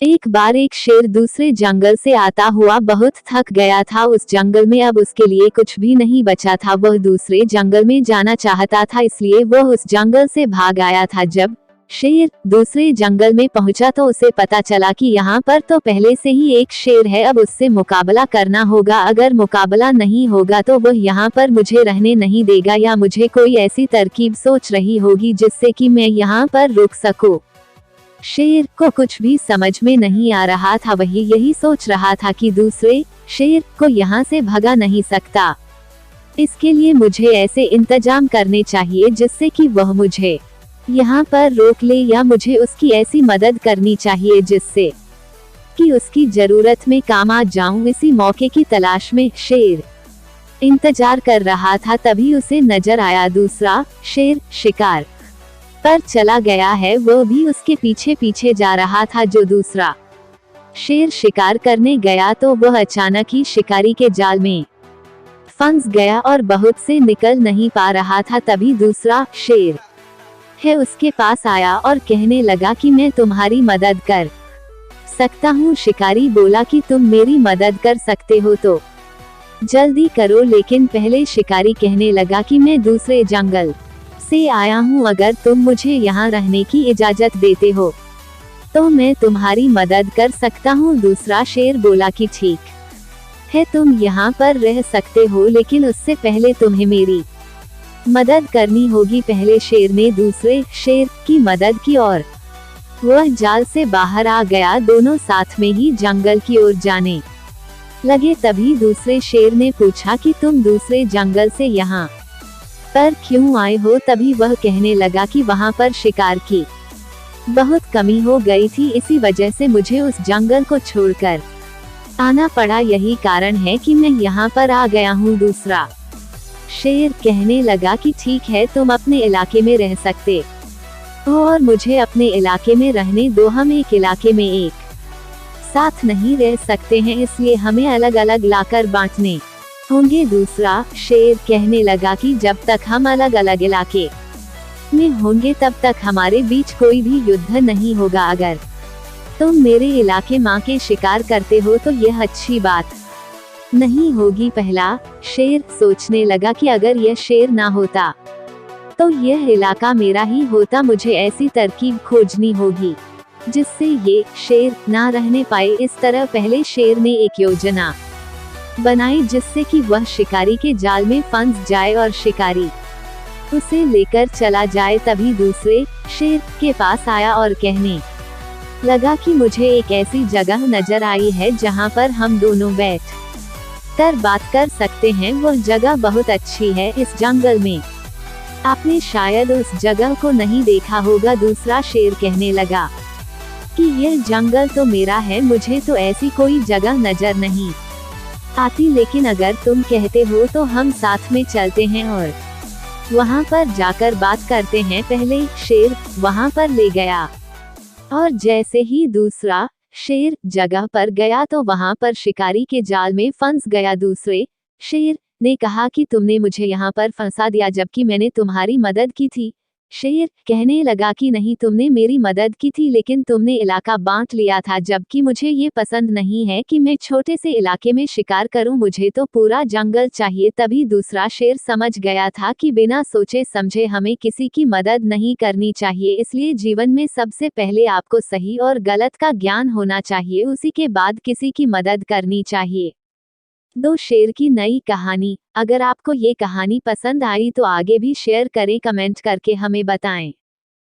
एक बार एक शेर दूसरे जंगल से आता हुआ बहुत थक गया था। उस जंगल में अब उसके लिए कुछ भी नहीं बचा था। वह दूसरे जंगल में जाना चाहता था, इसलिए वह उस जंगल से भाग आया था। जब शेर दूसरे जंगल में पहुंचा तो उसे पता चला कि यहाँ पर तो पहले से ही एक शेर है। अब उससे मुकाबला करना होगा। अगर मुकाबला नहीं होगा तो वह यहाँ पर मुझे रहने नहीं देगा, या मुझे कोई ऐसी तरकीब सोच रही होगी जिससे कि मैं यहाँ पर रुक सकूं। शेर को कुछ भी समझ में नहीं आ रहा था। वही यही सोच रहा था कि दूसरे शेर को यहाँ से भगा नहीं सकता। इसके लिए मुझे ऐसे इंतजाम करने चाहिए जिससे कि वह मुझे यहाँ पर रोक ले, या मुझे उसकी ऐसी मदद करनी चाहिए जिससे कि उसकी जरूरत में काम आ जाऊं। इसी मौके की तलाश में शेर इंतजार कर रहा था। तभी उसे नजर आया दूसरा शेर शिकार पर चला गया है। वह भी उसके पीछे पीछे जा रहा था। जो दूसरा शेर शिकार करने गया तो वह अचानक ही शिकारी के जाल में फंस गया और बहुत से निकल नहीं पा रहा था। तभी दूसरा शेर है उसके पास आया और कहने लगा कि मैं तुम्हारी मदद कर सकता हूँ। शिकारी बोला कि तुम मेरी मदद कर सकते हो तो जल्दी करो। लेकिन पहले शिकारी कहने लगा कि मैं दूसरे जंगल से आया हूँ, अगर तुम मुझे यहाँ रहने की इजाजत देते हो तो मैं तुम्हारी मदद कर सकता हूँ। दूसरा शेर बोला कि ठीक है, तुम यहाँ पर रह सकते हो, लेकिन उससे पहले तुम्हें मेरी मदद करनी होगी। पहले शेर ने दूसरे शेर की मदद की और वह जाल से बाहर आ गया। दोनों साथ में ही जंगल की ओर जाने लगे। तभी दूसरे शेर ने पूछा कि तुम दूसरे जंगल से यहाँ पर क्यों आए हो? तभी वह कहने लगा कि वहाँ पर शिकार की बहुत कमी हो गई थी, इसी वजह से मुझे उस जंगल को छोड़कर आना पड़ा। यही कारण है कि मैं यहाँ पर आ गया हूँ। दूसरा शेर कहने लगा कि ठीक है, तुम अपने इलाके में रह सकते हो और मुझे अपने इलाके में रहने दो। हम एक इलाके में एक साथ नहीं रह सकते हैं, इसलिए हमें अलग अलग लाकर बांटने होंगे। दूसरा शेर कहने लगा कि जब तक हम अलग अलग इलाके में होंगे तब तक हमारे बीच कोई भी युद्ध नहीं होगा। अगर तुम मेरे इलाके माँ के शिकार करते हो तो यह अच्छी बात नहीं होगी। पहला शेर सोचने लगा कि अगर यह शेर ना होता तो यह इलाका मेरा ही होता। मुझे ऐसी तरकीब खोजनी होगी जिससे ये शेर ना रहने पाए। इस तरह पहले शेर ने एक योजना बनाई जिससे कि वह शिकारी के जाल में फंस जाए और शिकारी उसे लेकर चला जाए। तभी दूसरे शेर के पास आया और कहने लगा कि मुझे एक ऐसी जगह नजर आई है जहां पर हम दोनों बैठ कर बात कर सकते हैं। वह जगह बहुत अच्छी है इस जंगल में, आपने शायद उस जगह को नहीं देखा होगा। दूसरा शेर कहने लगा कि यह जंगल तो मेरा है, मुझे तो ऐसी कोई जगह नजर नहीं आती, लेकिन अगर तुम कहते हो तो हम साथ में चलते हैं और वहां पर जाकर बात करते हैं। पहले शेर वहां पर ले गया और जैसे ही दूसरा शेर जगह पर गया तो वहां पर शिकारी के जाल में फंस गया। दूसरे शेर ने कहा कि तुमने मुझे यहाँ पर फंसा दिया जबकि मैंने तुम्हारी मदद की थी। शेर कहने लगा कि नहीं, तुमने मेरी मदद की थी लेकिन तुमने इलाका बांट लिया था, जबकि मुझे ये पसंद नहीं है कि मैं छोटे से इलाके में शिकार करूं, मुझे तो पूरा जंगल चाहिए। तभी दूसरा शेर समझ गया था कि बिना सोचे समझे हमें किसी की मदद नहीं करनी चाहिए, इसलिए जीवन में सबसे पहले आपको सही और गलत का ज्ञान होना चाहिए, उसी के बाद किसी की मदद करनी चाहिए। दो शेर की नई कहानी। अगर आपको ये कहानी पसंद आई तो आगे भी शेयर करें, कमेंट करके हमें बताएं।